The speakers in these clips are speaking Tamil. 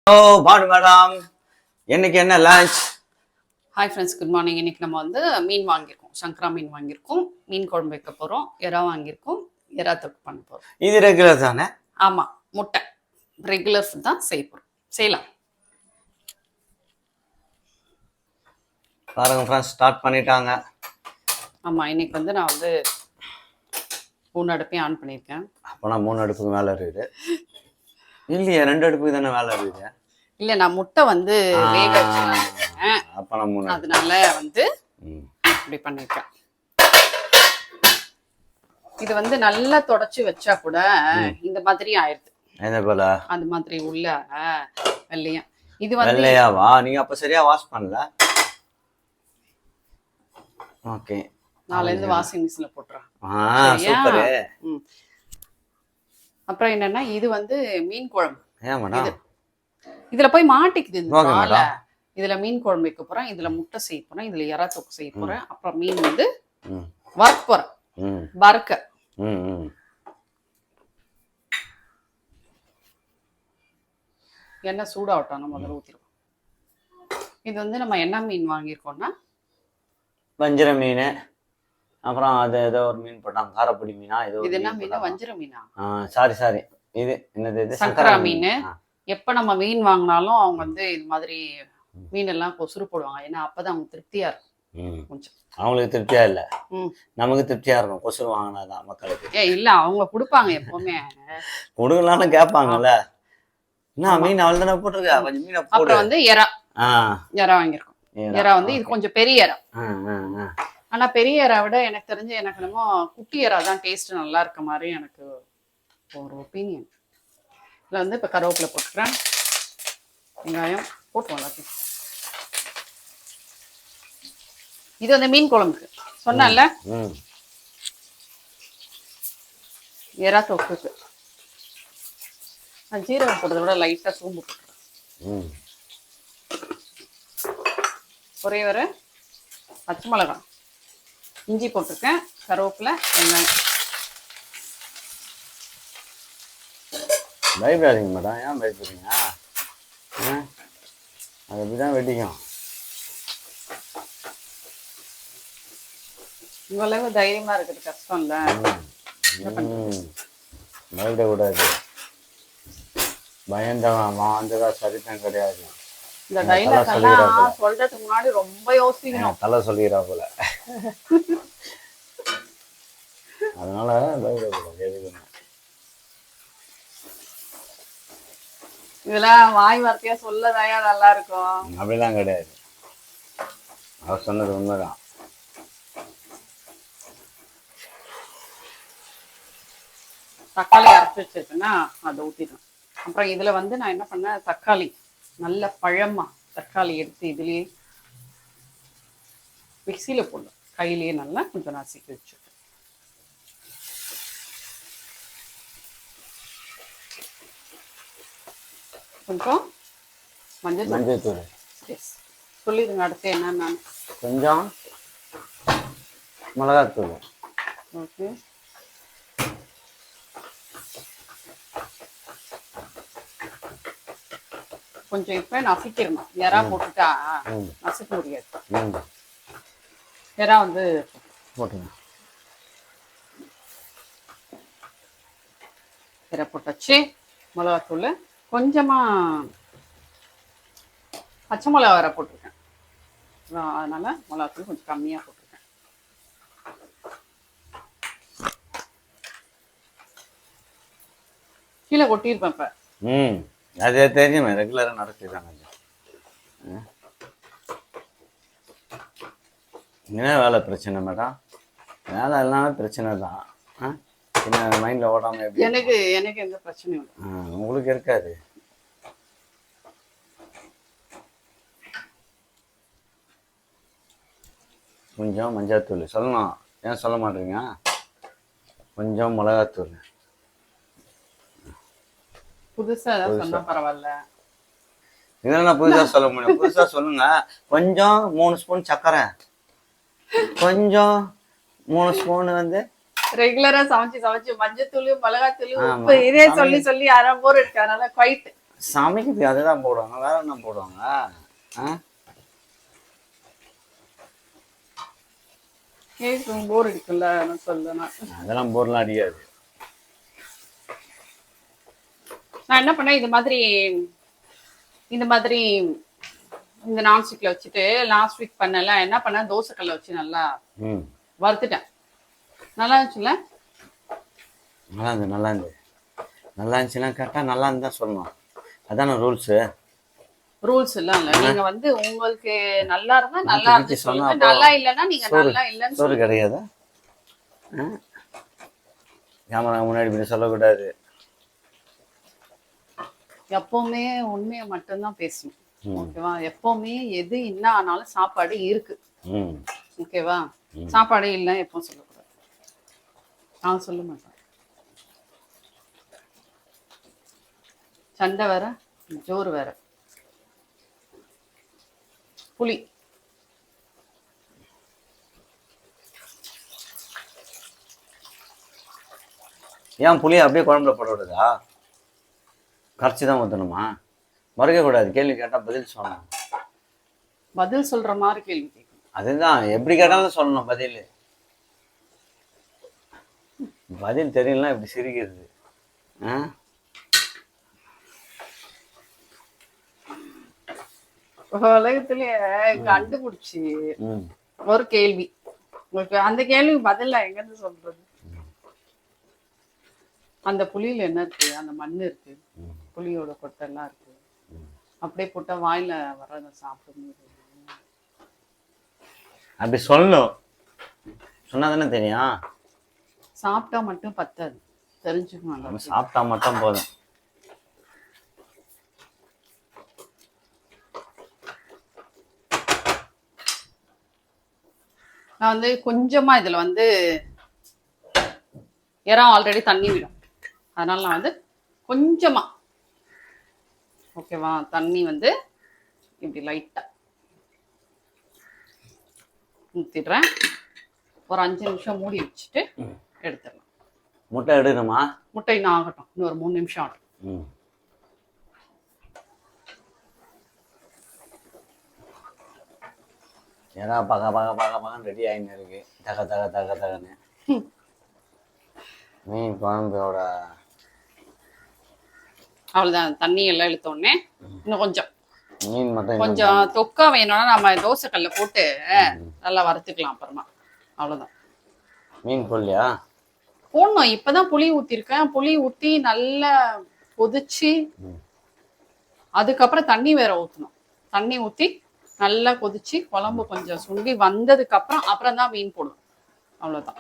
ஹலோ பானு மேடம், இன்னைக்கு என்ன lunch? Hi friends, good morning. இன்னைக்கு நம்ம வந்து மீன் வாங்கியிருக்கோம், சங்கரா மீன் வாங்கியிருக்கோம். மீன் குழம்பு வைக்க போகிறோம். எறா வாங்கியிருக்கோம், எறா தொக்கு பண்ண போகிறோம். இது ரெகுலர் தானே? ஆமாம், முட்டை ரெகுலர் தான் செய்ய போகிறோம். செய்யலாம் பாருங்க ஃப்ரெண்ட்ஸ், ஸ்டார்ட் பண்ணிட்டாங்க. ஆமாம், இன்னைக்கு வந்து நான் வந்து 3 அடுப்பையும் ஆன் பண்ணியிருக்கேன். அப்போனா 3 அடுப்புக்கு மேலே இருக்குது இல்லையா? 2 அடுப்புக்கு தானே வேலை இருக்குது. இல்லை, நான் முட்டை வந்து வேக வச்சுருக்கேன். அப்போ நான் 3 அதனால வந்து இப்படி பண்ணியிருக்கேன். இது வந்து நல்லா தொடச்சி வச்சா கூட இந்த மாதிரி ஆயிடுது. என்ன போல அந்த மாதிரி உள்ள வெள்ளையா இது வந்து வெள்ளையாவா? நீங்க அப்ப சரியா வாஷ் பண்ணல. ஓகே, நாளைந்து வாஷிங் மிஷின்ல போட்டுறேன். சூப்பர். அப்புறம் என்னன்னா, இது வந்து மீன் குழம்பு. ஏன் மேடம் இதுல போய் மாட்டிக்குது இந்த ஓகே காலை. மேடம். இதுல மீன் குழம்பு வைக்க போறேன், இதுல முட்டை செய்ய போறேன், இதுல எறா தொக்கு செய்ய போறேன். அப்புறம் மீன் வந்து வறுக்க போறேன். வறுக்க எண்ணெய் சூடாகட்டும், நம்ம முதல்ல ஊத்திடுவோம். இது வந்து நம்ம என்ன மீன் வாங்கியிருக்கோம்னா, வஞ்சிர மீன். அப்புறம் அது ஏதோ ஒரு மீன் போட்டாங்க, காரப்பொடி மீனா ஏதோ. இது என்ன மீன்? வஞ்சிர மீனா? சாரி, இது என்னது? இது சங்கரா மீன். எப்ப நம்ம மீன் வாங்கினாலும் அவங்க வந்து இது மாதிரி மீன் எல்லாம் கொசுறு போடுவாங்க. ஏன்னா அப்பதான் அவங்க திருப்தியா இருக்கும். கொஞ்சம் அவங்களுக்கு திருப்தியா இல்ல, நமக்கு திருப்தியா இருக்கும். கொசுறு வாங்கினாதான் மக்களுக்கு. இல்ல, அவங்க கொடுப்பாங்க எப்பவுமே. கொடுக்கலாம்னு கேட்பாங்கல்ல. என்ன மீன் அவள் தானே போட்டிருக்கா, கொஞ்சம் மீனை போடு. அப்புறம் வந்து எறா வாங்கியிருக்கோம். எறா வந்து இது கொஞ்சம் பெரிய எறா. ஆனா பெரிய எறா விட எனக்கு தெரிஞ்சு எனக்கு என்னமோ குட்டி எறா தான் டேஸ்ட் நல்லா இருக்க மாதிரி எனக்கு ஒரு ஒப்பீனியன். இதுல வந்து இப்ப கருவேப்பிலை போட்டுக்கிறேன், வெங்காயம் போட்டுவோம் எல்லாத்தையும். இது வந்து மீன் குழம்புக்கு சொன்னேன்ல, எறா தொக்குக்கு. நான் ஜீரகம் போடுறத விட லைட்டா சோம்பு போட்டுறேன். ஒரே ஒரு பச்சை மிளகாய், இஞ்சி போட்டிருக்கேன், கருவேப்பிலை, வெங்காயம். பயப்படாதீங்க மேடம், ஏன் பயப்படுறீங்க? அது அப்படிதான் வெட்டிக்கும். இவ்வளவு தைரியமா இருக்குது கஷ்டம் இல்ல. பயப்படக்கூடாது. பயந்தவன் மாந்ததா சரித்தம் கிடையாது. இந்த டைலாக் எல்லாம் சொல்றதுக்கு முன்னாடி ரொம்ப யோசிக்கணும். தலை சொல்லிக்கிறா போல. அதனால பயப்படக்கூடாது எதுக்குன்னு. இதெல்லாம் வாய் வார்த்தையா சொல்லதாயா நல்லா இருக்கும். அப்படிலாம் கிடையாது, அவர் சொன்னது உண்மைதான். தக்காளி அரைச்சி வச்சிருக்கேன்னா அதை ஊத்திடும். அப்புறம் இதுல வந்து நான் என்ன பண்ணேன், தக்காளி நல்ல பழமா தக்காளி எடுத்து இதுலயே மிக்சியில போடணும், கையிலேயே நல்லா கொஞ்சம் நசுக்கி வச்சுருக்கேன். கொஞ்சம் மஞ்சள் தூள். சொல்லிடுங்க அடுத்து என்னன்னு. கொஞ்சம் மிளகாத்தூள். ஓகே, கொஞ்சம் இப்ப நசுக்கிடணும். எறா போட்டுட்டா நசுக்க முடியாது. எறா வந்து போட்டுங்க. எறா போட்டாச்சு. மிளகாத்தூள் கொஞ்சமா, பச்சை மிளகா வேற போட்டிருக்கேன், அதனால மிளகாத்தூள் கொஞ்சம் கம்மியா போட்டிருக்கேன். கீழே கொட்டியிருப்பேன் இப்ப. அது தெரியுமே, ரெகுலரா நடக்குதுதாங்க. என்ன வேலை பிரச்சனை மேடம்? வேலை எல்லாமே பிரச்சனை தான். மைண்ட்ல ஓடாம எப்படி? எனக்கு எந்த பிரச்சனையும் இல்லை. உங்களுக்கு இருக்காது. கொஞ்சம் மஞ்சள்தூள் சொல்லணும், ஏன் சொல்ல மாட்டீங்க? கொஞ்சம் மிளகாத்தூள். புதுசா ஏதாவது சொன்னா பரவாயில்ல. இதெல்லாம் புதுசா சொல்ல முடியும்? புதுசா சொல்லுங்க. கொஞ்சம் 3 ஸ்பூன் சர்க்கரை, கொஞ்சம் 3 ஸ்பூன் வந்து ரெகுலரா சமைச்சு மஞ்சத்தூள், மிளகாத்தூள், உப்பு இதே சொல்லி யாரும் போர் இருக்கு. அதனால குவைட் சமைக்கிறதுக்கு அதுதான் போடுவாங்க, வேற என்ன போடுவாங்க? போர் அடிக்கும்ல நான் சொல்லுவேன். அதெல்லாம் போர்லாம் அடிக்காது. நான் என்ன பண்ணேன், இந்த மாதிரி இந்த நான்ஸ்டிக்ல வச்சுட்டு லாஸ்ட் வீக் பண்ணல, என்ன பண்ணேன், தோசைக்கல்ல வச்சு நல்லா வறுத்துட்டேன். நல்லா இருந்துச்சுல்ல? நல்லா இருந்துச்சுன்னா கரெக்டா நல்லா இருந்தா சொல்லணும். அதான ரூல்ஸ் எல்லாம் இல்ல. நீங்க வந்து உங்களுக்கு நல்லா இருந்தா நல்லா இருந்து சொல்லுங்க, நல்லா இல்லைன்னா நீங்க நல்லா இல்லைன்னு சோறு கிடையாதா? கேமரா முன்னாடி இப்படி சொல்லக்கூடாது. எப்பவுமே உண்மையை மட்டும்தான் பேசணும். ஓகேவா? எப்பவுமே எது என்ன ஆனாலும் சாப்பாடு இருக்கு. ஓகேவா? சாப்பாடு இல்லை எப்பவும் சொல்லக்கூடாது. நான் சொல்ல மாட்டேன். சண்டை வேற, ஜோறு வேற. புளி ஏன் புளியை அப்படியே குழம்புல போட விடுதா? கரைச்சி தான் ஊற்றணுமா? மறுக்க கூடாது. கேள்வி கேட்டால் பதில் சொல்லணும். பதில் சொல்ற மாதிரி கேள்வி கேட்கணும். அதுதான், எப்படி கேட்டாலும் சொல்லணும் பதில். பதில் தெரியலாம் இப்படி சிரிக்கிறது. உலகத்திலேயே கண்டுபிடிச்சி ஒரு கேள்வி, உங்களுக்கு அந்த கேள்வி பதில் எங்க இருந்து சொல்றது? அந்த புளியில என்ன இருக்கு? அந்த மண் இருக்கு, புளியோட கொட்டெல்லாம் இருக்கு. அப்படியே போட்டா வாயில வர்றத சாப்பிடும்போது அப்படி சொல்லணும். சொன்னாதானே தெரியும். சாப்பிட்டா மட்டும் பத்தாது, தெரிஞ்சுக்கணும். சாப்பிட்டா மட்டும் போதும். நான் வந்து கொஞ்சமா இதுல வந்து இறம் ஆல்ரெடி தண்ணி விடும், அதனால நான் வந்து கொஞ்சமா, ஓகேவா, தண்ணி வந்து இப்படி லைட்டா ஊத்திடுறேன். ஒரு 5 நிமிஷம் மூடி வச்சுட்டு எடுத்துடலாம். முட்டை எடுக்கணுமா? முட்டை இன்னும் ஆகட்டும், இன்னும் ஒரு 3 நிமிஷம் ஆகட்டும். ஏன்னா பார்க்க ரெடி ஆகின்னு இருக்கு. தகன்னு மீன் குழம்போட அவ்வளவுதான். தண்ணி எல்லாம் இழுத்தோடனே இன்னும் கொஞ்சம் மீன் மட்டும் கொஞ்சம் தொக்கா வேணும்னா நம்ம தோசைக்கல்ல போட்டு நல்லா வறுத்துக்கலாம் அப்புறமா. அவ்வளவுதான். மீன் போடலையா? போடணும். இப்பதான் புளி ஊத்திருக்கேன். புளி ஊத்தி நல்லா கொதிச்சு அதுக்கப்புறம் தண்ணி வேற ஊத்தணும். தண்ணி ஊத்தி நல்லா கொதிச்சு குழம்பு கொஞ்சம் சுண்டி வந்ததுக்கு அப்புறம் தான் மீன் போடணும். அவ்வளவுதான்.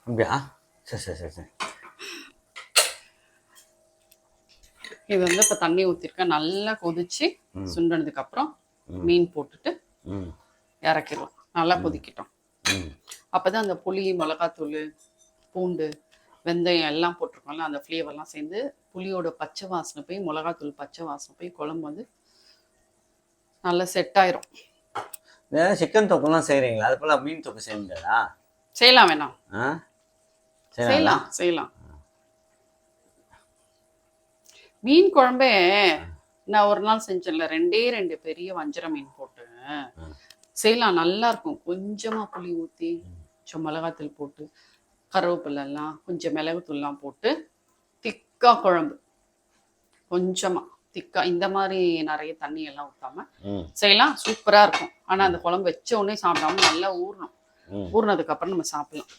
அப்படியா? சரி. இது வந்து இப்ப தண்ணி ஊத்திருக்கேன். நல்லா கொதிச்சு சுண்டனதுக்கு அப்புறம் மீன் போட்டுட்டு இறக்கிடலாம். நல்லா கொதிக்கிட்டோம். அப்பதான் அந்த புளி, மிளகாத்தூள், பூண்டு, வெந்தயம் எல்லாம் போட்டிருக்கோம்ல, அந்த ஃப்ளேவர்லாம் சேர்ந்து புளியோட பச்சை வாசனை போய், மிளகாத்தூள் பச்சை வாசனை போய் குழம்பு வந்து நல்லா செட் ஆயிரும். சிக்கன் தொக்குலாம் செய்யறீங்களா? அது போல மீன் தொக்கு செய்ய முடியாதா? செய்யலாம். வேணாம், செய்யலாம். மீன் குழம்பே நான் ஒரு நாள் செஞ்சேன்ல, 2 பெரிய வஞ்சர மீன் போட்டு செய்யலாம். நல்லா இருக்கும். கொஞ்சமா புளி ஊத்தி, கொஞ்சம் மிளகாத்தூள் போட்டு, கருவேப்பிலை எல்லாம், கொஞ்சம் மிளகுத்தூள்லாம் போட்டு திக்கா குழம்பு, கொஞ்சமா திக்கா, இந்த மாதிரி நிறைய தண்ணி எல்லாம் ஊத்தாம செய்யலாம். சூப்பரா இருக்கும். ஆனா அந்த குழம்பு வச்ச உடனே சாப்பிடாம நல்லா ஊறணும். ஊறினதுக்கு அப்புறம் நம்ம சாப்பிடலாம்.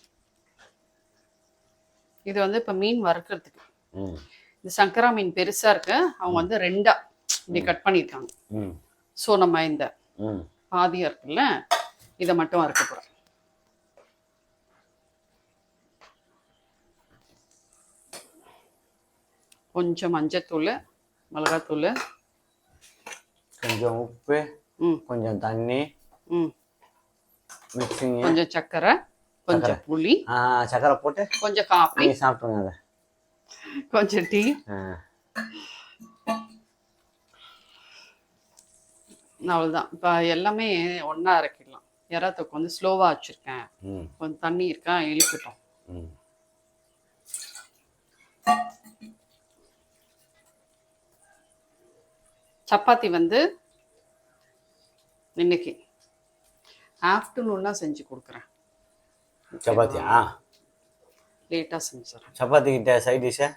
இது வந்து இப்ப மீன் வறுக்கிறதுக்கு. இந்த சங்கரா மீன் பெருசா இருக்கு. அவங்க வந்து 2ஆ இப்படி கட் பண்ணிருக்காங்க. சோ நம்ம இந்த பாதியா இருக்குல்ல, இதை மட்டும் வறுக்க போறோம். கொஞ்சம் மஞ்சத்தூள், மிளகாத்தூள், கொஞ்சம் உப்பு, கொஞ்சம் தண்ணி, மிக்சிங், கொஞ்சம் சர்க்கரை, கொஞ்சம் புளி, சர்க்கரை போட்டு கொஞ்சம் காஃபி சாப்பிட்டுருங்க. அதை கொஞ்சம் டீ. அவ்வளவுதான். இப்ப எல்லாமே ஒன்னா இறக்கிடலாம். இறத்துக்கு வந்து ஸ்லோவா வச்சிருக்கேன். கொஞ்சம் தண்ணி இருக்கா, இழுக்கட்டும். சப்பாத்தி வந்து இன்னைக்கு ஆஃப்டர்நூன்னா செஞ்சு கொடுக்குறேன். சப்பாத்தியா? லேட்டாக செஞ்சுறேன். சப்பாத்தி கிட்ட சைட் டிஷ்ஷா?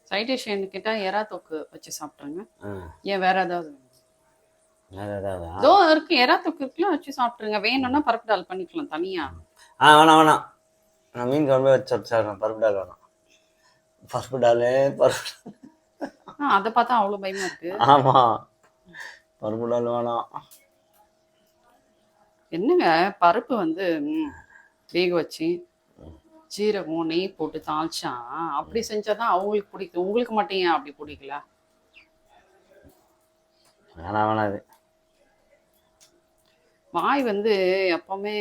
சைட் டிஷ் என்கிட்ட எறா தொக்கு வச்சு சாப்பிட்ருங்க. ஏன் வேற ஏதாவது இதோ இருக்கு, எறா தொக்கு இருக்குலாம் வச்சு சாப்பிட்ருங்க. வேணும்னா பருப்பு டால் பண்ணிக்கலாம் தனியா. வேணாம் நான் மீன் குழம்பு வச்சு சாப்பிட்றேன். பருப்பு டால் வேணாம். பருப்பு டால் அதை பார்த்தா அவ்வளோ பயமா இருக்கு. ஆமா, பருப்பு டால் வேணாம். என்னங்க பருப்பு வந்து வேக வச்சு ஜீரகம் நெய் போட்டு தாளிச்சா அப்படி செஞ்சாதான் அவங்களுக்கு பிடிக்கும். உங்களுக்கு மட்டும் ஏன் அப்படி பிடிக்கல? வேணாம் இது. வாய் வந்து எப்பவுமே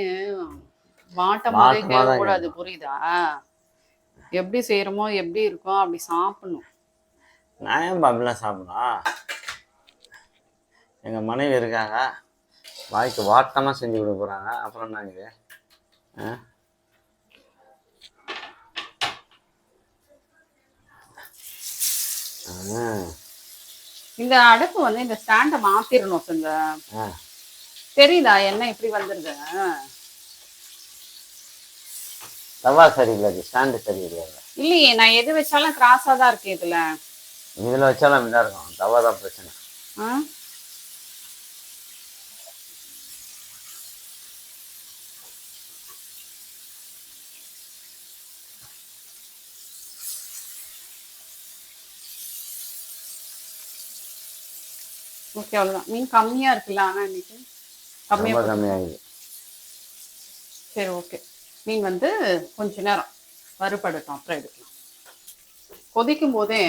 வாட்டமாவே கேட்கக்கூடாது, புரியுதா? எப்படி செய்யறோமோ எப்படி இருக்கோ அப்படி சாப்பிடணும். நான் ஏன் அப்படிலாம் சாப்பிடலாம்? எங்க மனைவி இருக்காங்க, வாய்க்கு வாட்டமா செஞ்சு கொடுக்க போறாங்க. அப்புறம் என்ன இது? இந்த அடுப்பு வந்து இந்த ஸ்டாண்டை மாத்திரணும். தெரியுதா என்ன இப்படி வந்துருது? தவா சரியில்லை, ஸ்டாண்டு சரியில்லை. இல்லையே, நான் எது வச்சாலும் கிராஸா தான் இருக்கு. இதுல வச்சாலும் அப்படிதான் இருக்கும். தவா தான் பிரச்சனை. ஓகே, அவ்வளவுதான். மீன் கம்மியா இருக்குல்ல? ஆனா இன்னைக்கு கம்மியாகுது. சரி, ஓகே. மீன் வந்து கொஞ்ச நேரம் வறுபடட்டும், அப்புறம் எடுக்கலாம். கொதிக்கும் போதே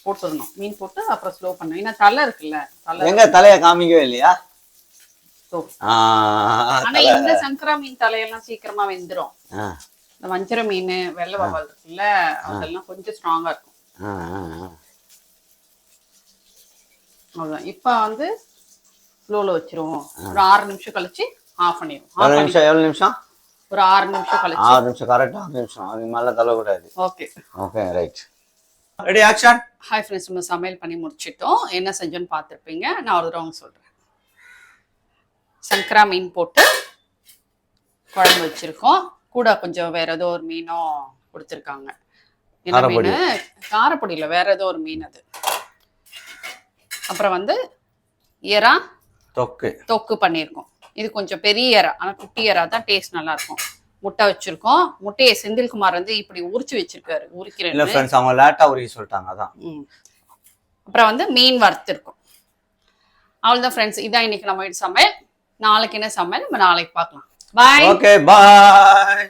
போட்டுடணும். மீன் போட்டு அப்புறம் ஸ்லோ பண்ணணும். ஏன்னா தலை இருக்குல்ல, எங்க தலைய காமிக்கவே இல்லையா? ஆனா இந்த சங்கரா மீன் தலையெல்லாம் சீக்கிரமா வெந்துரும். இந்த வஞ்சர மீன், வெள்ளை வவால் இருக்குல்ல, அதெல்லாம் கொஞ்சம் ஸ்ட்ராங்கா இருக்கும். அவ்வளவுதான். இப்ப வந்து ஸ்லோல வச்சிருவோம். ஒரு 6 நிமிஷம் கழிச்சு ஆஃப் பண்ணிடுவோம். எவ்வளவு நிமிஷம்? ஒரு 6 நிமிஷம் கழிச்சு. 6 நிமிஷம், கரெக்டா 6 நிமிஷம். அது மேல தள்ளக்கூடாது. Okay okay, right. Ready, action. Hi friends, நம்ம சமையல் பண்ணி முடிச்சிட்டோம். என்ன செஞ்சோன்னு பார்த்துருப்பீங்க. நான் ஒரு தடவை சொல்றேன். சங்கரா மீன் போட்டு குழம்பு வச்சிருக்கோம். கூட கொஞ்சம் வேற ஏதோ ஒரு மீனும் கொடுத்துருக்காங்க. என்ன மீன்? காரப்பொடியில் வேற ஏதோ ஒரு மீன் அது. அப்புறம் வந்து எறா தொக்கு பண்ணியிருக்கோம். இது கொஞ்சம் பெரிய எறா, ஆனால் குட்டி எறா தான் டேஸ்ட் நல்லா இருக்கும். முட்டை வச்சிருக்கோம். முட்டையை செந்தில்குமார் வந்து இப்படி உரிச்சு வச்சிருக்காரு. உரிக்கிறேன். அவங்க லேட்டா உரிக்க சொல்லிட்டாங்க, அதான். அப்புறம் வந்து மீன் வறுத்திருக்கோம். அவ்வளவுதான் ஃப்ரெண்ட்ஸ், இதான் இன்னைக்கு நம்ம வீட்டு சமையல். நாளைக்கு என்ன சமையல் நம்ம நாளைக்கு பார்க்கலாம். பாய். ஓகே, பாய்.